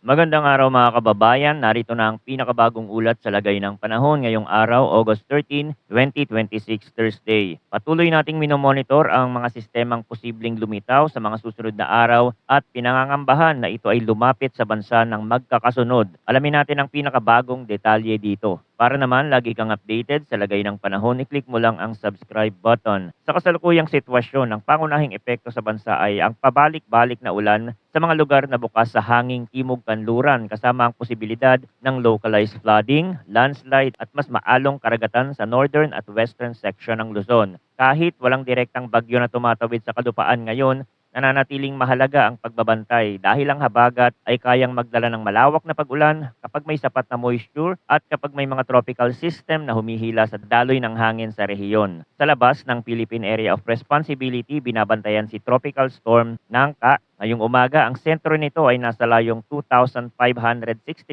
Magandang araw mga kababayan. Narito na ang pinakabagong ulat sa lagay ng panahon ngayong araw, August 13, 2026, Thursday. Patuloy nating minomonitor ang mga sistemang posibleng lumitaw sa mga susunod na araw at pinangangambahan na ito ay lumapit sa bansa ng magkakasunod. Alamin natin ang pinakabagong detalye dito. Para naman lagi kang updated sa lagay ng panahon, i-click mo lang ang subscribe button. Sa kasalukuyang sitwasyon, ang pangunahing epekto sa bansa ay ang pabalik-balik na ulan sa mga lugar na bukas sa hanging timog kanluran kasama ang posibilidad ng localized flooding, landslide at mas maalong karagatan sa northern at western section ng Luzon. Kahit walang direktang bagyo na tumatawid sa kalupaan ngayon, nananatiling mahalaga ang pagbabantay dahil ang habagat ay kayang magdala ng malawak na pag-ulan kapag may sapat na moisture at kapag may mga tropical system na humihila sa daloy ng hangin sa rehiyon. Sa labas ng Philippine Area of Responsibility, binabantayan si Tropical Storm Nangka. Ngayong umaga, ang sentro nito ay nasa layong 2,560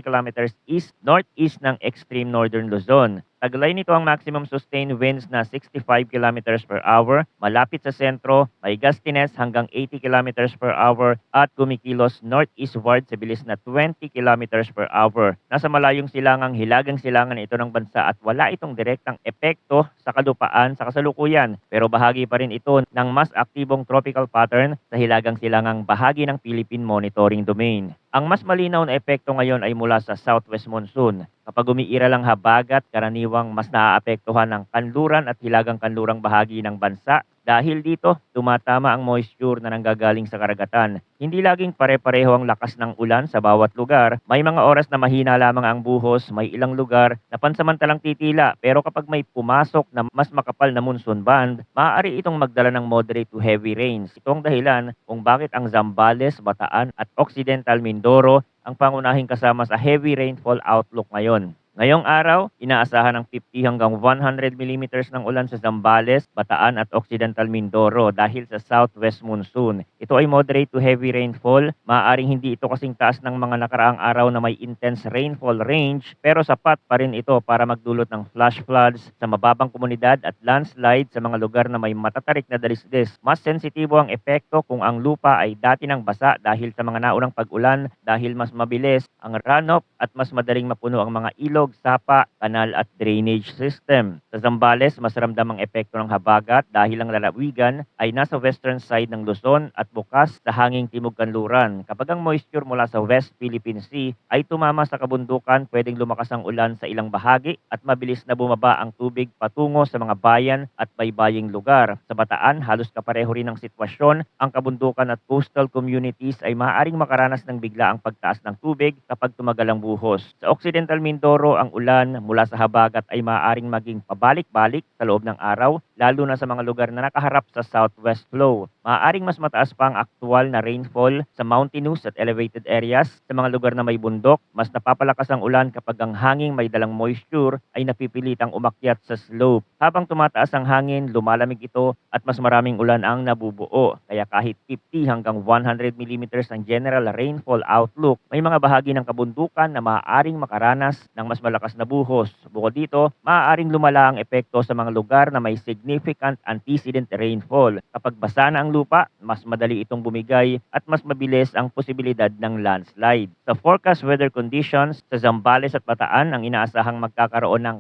kilometers east-northeast ng extreme northern Luzon. Taglay nito ang maximum sustained winds na 65 kilometers per hour, malapit sa sentro, may gustiness hanggang 80 kilometers per hour at kumikilos northeastward sa bilis na 20 kilometers per hour. Nasa malayong silangang hilagang silangan ito ng bansa at wala itong direktang epekto sa kalupaan sa kasalukuyan, pero bahagi pa rin ito ng mas aktibong tropical pattern sa hilagang silangang bahagi ng Philippine Monitoring Domain. Ang mas malinaw na epekto ngayon ay mula sa southwest monsoon. Kapag umiiral ang habagat, karaniwang mas naaapektuhan ng kanluran at hilagang kanlurang bahagi ng bansa. Dahil dito, tumatama ang moisture na nanggagaling sa karagatan. Hindi laging pare-pareho ang lakas ng ulan sa bawat lugar. May mga oras na mahina lamang ang buhos, may ilang lugar na pansamantalang titila. Pero kapag may pumasok na mas makapal na monsoon band, maaari itong magdala ng moderate to heavy rains. Ito ang dahilan kung bakit ang Zambales, Bataan at Occidental Mindoro ang pangunahing kasama sa heavy rainfall outlook ngayon. Ngayong araw, inaasahan ng 50 hanggang 100 millimeters ng ulan sa Zambales, Bataan at Occidental Mindoro dahil sa southwest monsoon. Ito ay moderate to heavy rainfall. Maaaring hindi ito kasing taas ng mga nakaraang araw na may intense rainfall range, pero sapat pa rin ito para magdulot ng flash floods sa mababang komunidad at landslide sa mga lugar na may matatarik na dalisdis. Mas sensitibo ang epekto kung ang lupa ay dati ng basa dahil sa mga naunang pag-ulan dahil mas mabilis ang runoff at mas madaling mapuno ang mga ilog, sapa, kanal at drainage system. Sa Zambales, mas ramdam ang epekto ng habagat dahil ang lalawigan ay nasa western side ng Luzon at bukas sa hanging timog kanluran. Kapag ang moisture mula sa West Philippine Sea ay tumama sa kabundukan, pwedeng lumakas ang ulan sa ilang bahagi at mabilis na bumaba ang tubig patungo sa mga bayan at baybaying lugar. Sa Bataan, halos kapareho rin ang sitwasyon. Ang kabundukan at coastal communities ay maaaring makaranas ng biglaang pagtaas ng tubig kapag tumagal ang buhos. Sa Occidental Mindoro, ang ulan mula sa habagat ay maaaring maging pabalik-balik sa loob ng araw, lalo na sa mga lugar na nakaharap sa southwest flow. Maaaring mas mataas pa ang aktual na rainfall sa mountainous at elevated areas. Sa mga lugar na may bundok, mas napapalakas ang ulan kapag ang hanging may dalang moisture ay napipilitang umakyat sa slope. Habang tumataas ang hangin, lumalamig ito at mas maraming ulan ang nabubuo. Kaya kahit 50 hanggang 100 millimeters ang general rainfall outlook, may mga bahagi ng kabundukan na maaaring makaranas ng mas malakas na buhos. Bukod dito, maaaring lumala ang epekto sa mga lugar na may significant antecedent rainfall. Kapag basa na ang lupa, mas madali itong bumigay at mas mabilis ang posibilidad ng landslide. Sa forecast weather conditions, sa Zambales at Bataan ang inaasahang magkakaroon ng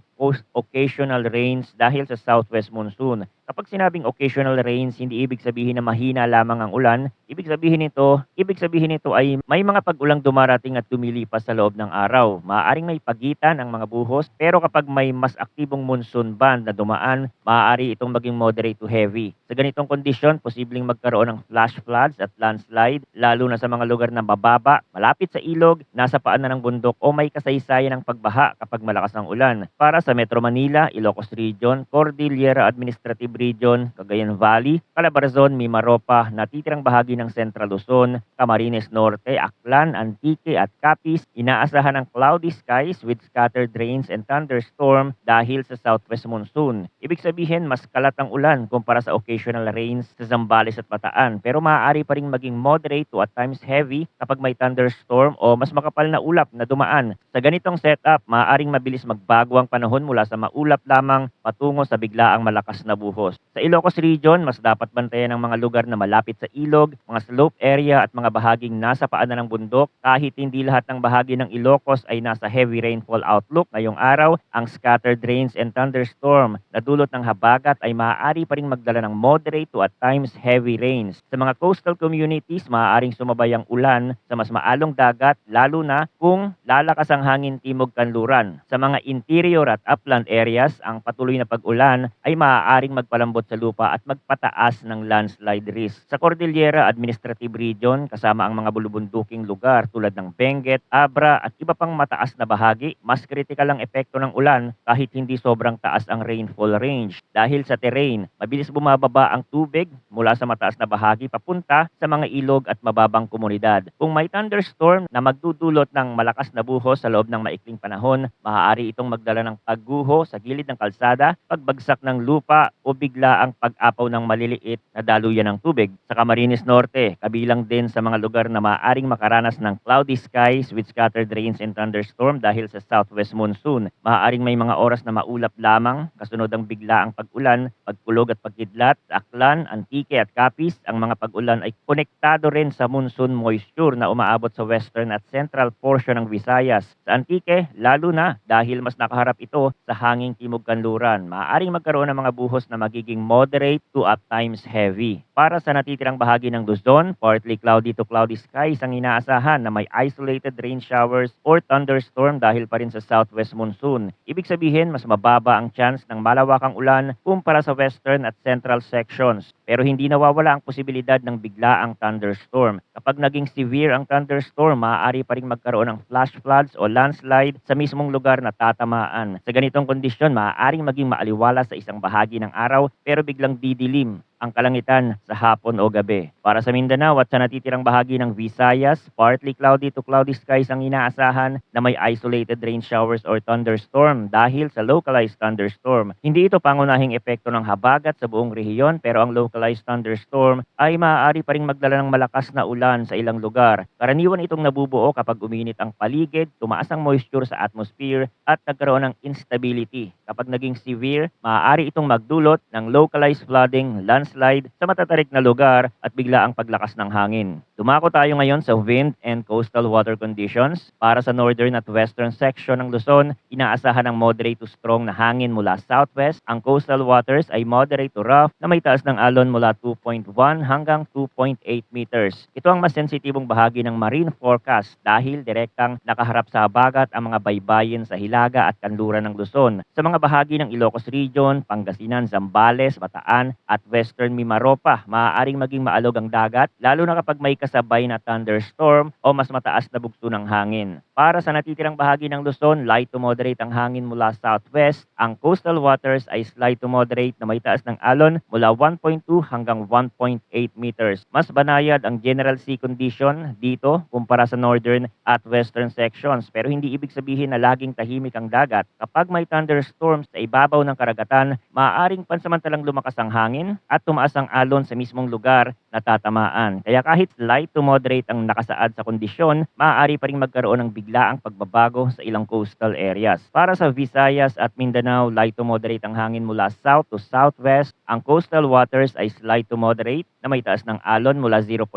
occasional rains dahil sa southwest monsoon. Kapag sinabing occasional rains, hindi ibig sabihin na mahina lamang ang ulan. Ibig sabihin nito ay may mga pag-ulang dumarating at lumilipas sa loob ng araw. Maaaring may pagitan ang mga buhos, pero kapag may mas aktibong monsoon band na dumaan, maaari itong maging moderate to heavy. Sa ganitong kondisyon, posibleng magkaroon ng flash floods at landslide, lalo na sa mga lugar na mababa, malapit sa ilog, nasa paanan ng bundok o may kasaysayan ng pagbaha kapag malakas ang ulan. Para sa Metro Manila, Ilocos Region, Cordillera Administrative Region, Cagayan Valley, Calabarzon, Mimaropa, natitirang bahagi ng Central Luzon, Camarines Norte, Aklan, Antique at Capiz, inaasahan ng cloudy skies with scattered rains and thunderstorm dahil sa southwest monsoon. Ibig sabihin, mas kalat ang ulan kumpara sa occasional rains sa Zambales at Bataan, pero maaari pa ring maging moderate to at times heavy kapag may thunderstorm o mas makapal na ulap na dumaan. Sa ganitong setup, maaaring mabilis magbago ang panahon mula sa maulap lamang patungo sa biglaang malakas na buhos. buhos. Sa Ilocos Region, mas dapat bantayan ang mga lugar na malapit sa ilog, mga slope area at mga bahaging nasa paanan ng bundok. Kahit hindi lahat ng bahagi ng Ilocos ay nasa heavy rainfall outlook ngayong araw, ang scattered rains and thunderstorm na dulot ng habagat ay maaari pa ring magdala ng moderate to at times heavy rains. Sa mga coastal communities, maaaring sumabay ang ulan sa mas maalong dagat lalo na kung lalakas ang hangin timog kanluran. Sa mga interior at upland areas, ang patuloy na pag-ulan ay maaaring magpalambot sa lupa at magpataas ng landslide risk. Sa Cordillera Administrative Region, kasama ang mga bulubunduking lugar tulad ng Benguet, Abra at iba pang mataas na bahagi, mas kritikal ang epekto ng ulan kahit hindi sobrang taas ang rainfall range. Dahil sa terrain, mabilis bumababa ang tubig mula sa mataas na bahagi papunta sa mga ilog at mababang komunidad. Kung may thunderstorm na magdudulot ng malakas na buhos sa loob ng maikling panahon, maaari itong magdala ng pagguho sa gilid ng kalsada, pagbagsak ng lupa o bigla ang pag-apaw ng maliliit na daluyan ng tubig. Sa Camarines Norte, kabilang din sa mga lugar na maaaring makaranas ng cloudy skies with scattered rains and thunderstorm dahil sa southwest monsoon. Maaaring may mga oras na maulap lamang, kasunod ang bigla ang pag-ulan, pagkulog at pagkidlat. Sa Aklan, Antique at Capiz, ang mga pag-ulan ay konektado rin sa monsoon moisture na umaabot sa western at central portion ng Visayas. Sa Antique, lalo na dahil mas nakaharap ito sa hanging timog kanluran. Maaaring magkaroon ng mga buhos na magiging moderate to at times heavy. Para sa natitirang bahagi ng Luzon, partly cloudy to cloudy skies ang inaasahan na may isolated rain showers or thunderstorm dahil pa rin sa southwest monsoon. Ibig sabihin, mas mababa ang chance ng malawakang ulan kumpara sa western at central sections. Pero hindi nawawala ang posibilidad ng biglaang thunderstorm. Kapag naging severe ang thunderstorm, maaari pa rin magkaroon ng flash floods o landslide sa mismong lugar na tatamaan. Sa ganitong kondisyon, maaaring maging maaliwala sa isang bahagi ng araw pero biglang didilim ang kalangitan sa hapon o gabi. Para sa Mindanao at sa natitirang bahagi ng Visayas, partly cloudy to cloudy skies ang inaasahan na may isolated rain showers or thunderstorm dahil sa localized thunderstorm. Hindi ito pangunahing epekto ng habagat sa buong rehiyon pero ang localized thunderstorm ay maaari pa ring magdala ng malakas na ulan sa ilang lugar. Karaniwan itong nabubuo kapag uminit ang paligid, tumaas ang moisture sa atmosphere at nagkaroon ng instability. Kapag naging severe, maaari itong magdulot ng localized flooding, landslide sa matatarik na lugar at bigla ang paglakas ng hangin. Dumako tayo ngayon sa wind and coastal water conditions. Para sa northern at western section ng Luzon, inaasahan ng moderate to strong na hangin mula southwest. Ang coastal waters ay moderate to rough na may taas ng alon mula 2.1 hanggang 2.8 meters. Ito ang mas sensitibong bahagi ng marine forecast dahil direktang nakaharap sa habagat ang mga baybayin sa Hilaga at kanluran ng Luzon. Sa mga bahagi ng Ilocos Region, Pangasinan, Zambales, Bataan at Western Mimaropa, maaaring maging maalog ang dagat lalo na kapag may kasabay na thunderstorm o mas mataas na bugso ng hangin. Para sa natitirang bahagi ng Luzon, light to moderate ang hangin mula southwest. Ang coastal waters ay slight to moderate na may taas ng alon mula 1.2 hanggang 1.8 meters. Mas banayad ang general sea condition dito kumpara sa northern at western sections pero hindi ibig sabihin na laging tahimik ang dagat. Kapag may thunderstorms sa ibabaw ng karagatan, maaaring pansamantalang lumakas ang hangin at tumaas ang alon sa mismong lugar na tatamaan. Kaya kahit light to moderate ang nakasaad sa kondisyon, maaari pa ring magkaroon ng biglaang pagbabago sa ilang coastal areas. Para sa Visayas at Mindanao, light to moderate ang hangin mula south to southwest. Ang coastal waters ay slight to moderate na may taas ng alon mula 0.6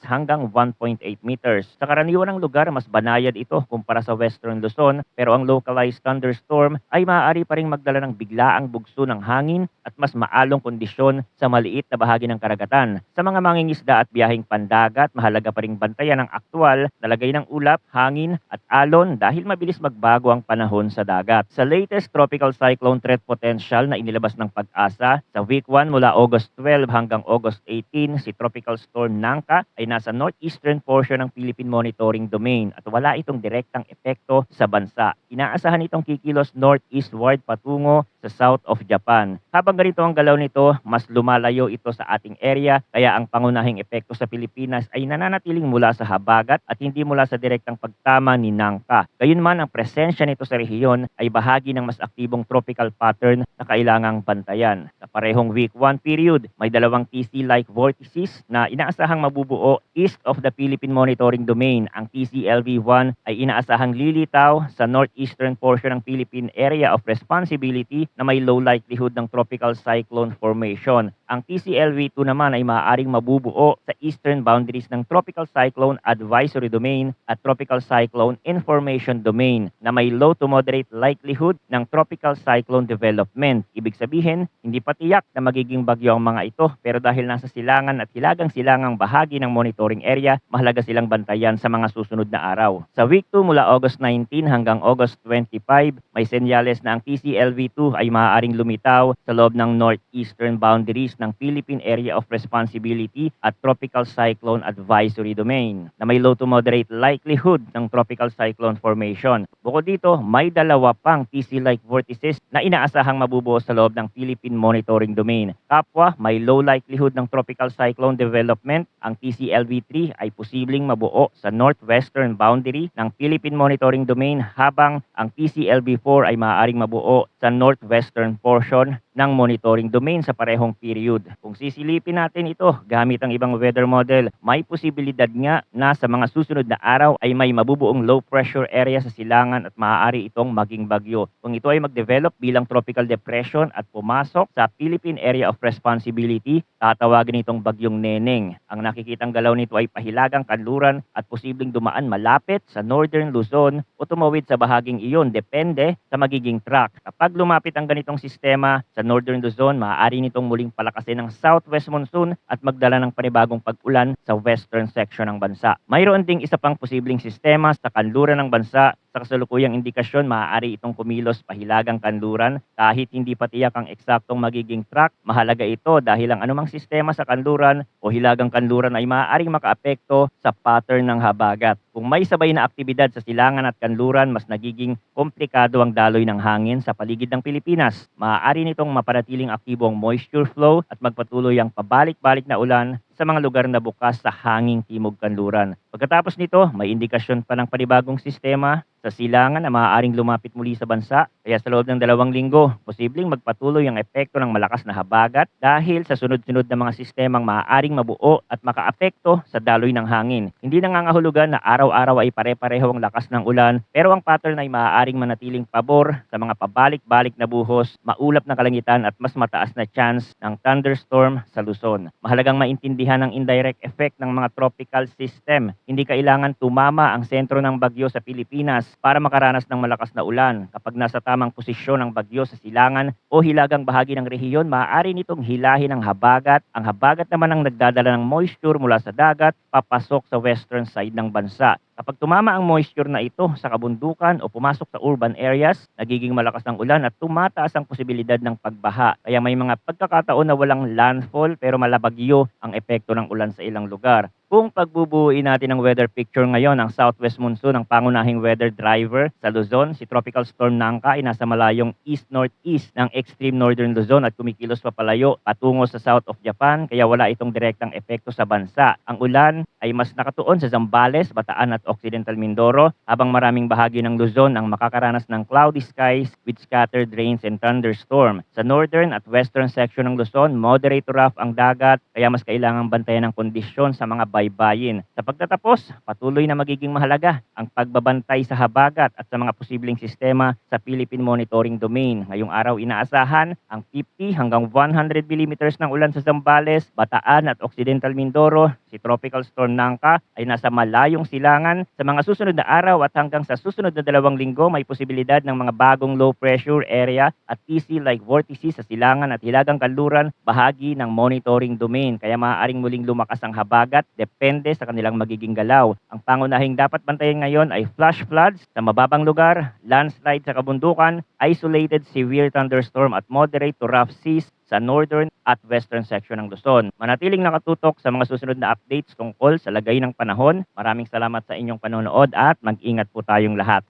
hanggang 1.8 meters. Sa karaniwan ng lugar, mas banayad ito kumpara sa western Luzon pero ang localized thunderstorm ay maaari pa ring magdala ng biglaang bugso ng hangin at mas maalong kondisyon sa maliit na bahagi ng karagatan. Sa mga mangingisda at biyaheng pandagat, mahalaga pa ring bantayan ang aktwal na lagay ng ulap, hangin at alon dahil mabilis magbago ang panahon sa dagat. Sa latest tropical cyclone threat potential na inilabas ng Pag-asa, sa week 1 mula August 12 hanggang August 18, si Tropical Storm Nangka ay nasa northeastern portion ng Philippine Monitoring Domain at wala itong direktang epekto sa bansa. Inaasahan itong kikilos northeastward patungo sa south of Japan. Habang ganito ang galaw nito, mas lumalayo ito sa ating area kaya ang pangunahing epekto sa Pilipinas ay nananatiling mula sa habagat at hindi mula sa direktang pagtama ni Nangka. Gayunman, ang presensya nito sa rehiyon ay bahagi ng mas aktibong tropical pattern na kailangang bantayan. Sa parehong week 1 period, may dalawang TC-like vortices na inaasahang mabubuo east of the Philippine Monitoring Domain. Ang TCLV-1 ay inaasahang lilitaw sa northeastern portion ng Philippine Area of Responsibility na may low likelihood ng tropical cyclone formation. Ang TCLV-2 naman ay maaaring mabubuo sa eastern boundaries ng Tropical Cyclone Advisory Domain at Tropical Cyclone Information Domain na may low to moderate likelihood ng tropical cyclone development. Ibig sabihin, hindi pa tiyak na magiging bagyo ang mga ito, pero dahil nasa silangan at hilagang silangang bahagi ng monitoring area, mahalaga silang bantayan sa mga susunod na araw. Sa week 2 mula August 19 hanggang August 25, may senyales na ang TCLV-2 ay maaaring lumitaw sa loob ng northeastern boundaries ng Philippine Area of Responsibility at Tropical Cyclone Advisory Domain na may low to moderate likelihood ng tropical cyclone formation. Bukod dito, may dalawa pang TC-like vortices na inaasahang mabubuo sa loob ng Philippine Monitoring Domain. Kapwa, may low likelihood ng tropical cyclone development. Ang TCLV-3 ay posibleng mabuo sa northwestern boundary ng Philippine Monitoring Domain habang ang TCLV-4 ay maaaring mabuo sa northwestern portion ng monitoring domain sa parehong period. Kung sisilipin natin ito gamit ang ibang weather model, may posibilidad nga na sa mga susunod na araw ay may mabubuong low pressure area sa silangan at maaari itong maging bagyo. Kung ito ay mag-develop bilang tropical depression at pumasok sa Philippine Area of Responsibility, tatawagin itong bagyong Neneng. Ang nakikitang galaw nito ay pahilagang kanluran at posibleng dumaan malapit sa northern Luzon o tumawid sa bahaging iyon depende sa magiging track. Kapag lumapit ang ganitong sistema sa northern Luzon, maaari nitong muling palakasin ng southwest monsoon at magdala ng panibagong pag-ulan sa western section ng bansa. Mayroon ding isa pang posibleng sistema sa kanluran ng bansa. Sa kasalukuyang indikasyon, maaari itong kumilos pahilagang kanluran kahit hindi pa tiyak ang eksaktong magiging track. Mahalaga ito dahil ang anumang sistema sa kanluran o hilagang kanluran ay maaaring makaapekto sa pattern ng habagat. Kung may sabay na aktibidad sa silangan at kanluran, mas nagiging komplikado ang daloy ng hangin sa paligid ng Pilipinas. Maaari nitong mapanatiling aktibo ang moisture flow at magpatuloy ang pabalik-balik na ulan sa mga lugar na bukas sa hanging timog kanluran. Pagkatapos nito, may indikasyon pa ng panibagong sistema sa silangan na maaaring lumapit muli sa bansa. Kaya sa loob ng 2 linggo, posibleng magpatuloy ang epekto ng malakas na habagat dahil sa sunod-sunod na mga sistemang maaaring mabuo at makaapekto sa daloy ng hangin. Hindi nangangahulugan na araw-araw ay pare-pareho ang lakas ng ulan, pero ang pattern ay maaaring manatiling pabor sa mga pabalik-balik na buhos, maulap na kalangitan at mas mataas na chance ng thunderstorm sa Luzon. Mahalagang maintindihan ang indirect effect ng mga tropical system. Hindi kailangan tumama ang sentro ng bagyo sa Pilipinas para makaranas ng malakas na ulan. Kapag nasa tamang posisyon ang bagyo sa silangan o hilagang bahagi ng rehiyon, maaari nitong hilahin ang habagat. Ang habagat naman ang nagdadala ng moisture mula sa dagat papasok sa western side ng bansa. Kapag tumama ang moisture na ito sa kabundukan o pumasok sa urban areas, nagiging malakas ang ulan at tumataas ang posibilidad ng pagbaha. Kaya may mga pagkakataon na walang landfall pero malabagyo ang epekto ng ulan sa ilang lugar. Kung pagbubuuin natin ang weather picture ngayon, ang southwest monsoon ang pangunahing weather driver sa Luzon. Si Tropical Storm Nangka ay nasa malayong east-northeast ng extreme northern Luzon at kumikilos papalayo patungo sa south of Japan, kaya wala itong direktang epekto sa bansa. Ang ulan ay mas nakatuon sa Zambales, Bataan at Occidental Mindoro, habang maraming bahagi ng Luzon ang makakaranas ng cloudy skies with scattered rains and thunderstorm. Sa northern at western section ng Luzon, moderate to rough ang dagat, kaya mas kailangang bantayan ng kondisyon sa mga baybayin. Sa pagtatapos, patuloy na magiging mahalaga ang pagbabantay sa habagat at sa mga posibleng sistema sa Philippine Monitoring Domain. Ngayong araw inaasahan ang 50 hanggang 100 millimeters ng ulan sa Zambales, Bataan at Occidental Mindoro. Si Tropical Storm Nangka ay nasa malayong silangan. Sa mga susunod na araw at hanggang sa susunod na 2 linggo, may posibilidad ng mga bagong low pressure area at TC-like vortices sa silangan at hilagang kanluran, bahagi ng monitoring domain. Kaya maaaring muling lumakas ang habagat, depende sa kanilang magiging galaw. Ang pangunahing dapat bantayan ngayon ay flash floods sa mababang lugar, landslide sa kabundukan, isolated severe thunderstorm at moderate to rough seas sa northern at western section ng Luzon. Manatiling nakatutok sa mga susunod na updates tungkol sa lagay ng panahon. Maraming salamat sa inyong panonood at mag-ingat po tayong lahat.